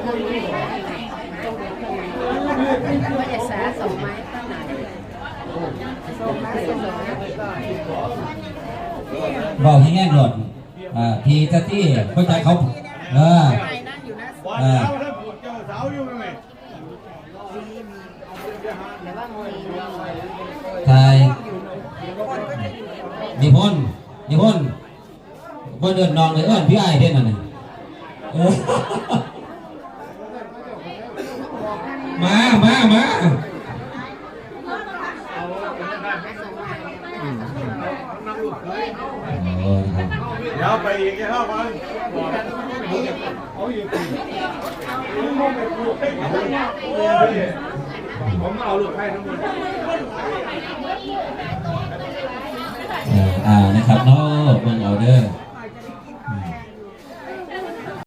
ว่าจะสาส่งไม้ตั้งไหนส่งไม้ส่งไม้บอกที่แง่หล่นทีจะที่เข้าใจเขาไทยนิพนธ์คนเดินนองเลยพี่ไอ้เด่นน่ะมาเดี๋ยวไปอีกแค่5 วันเขาอยู่ผมเอาลูกให้ทั้งหมดนะครับเนาะเบิ่งเอาเด้อ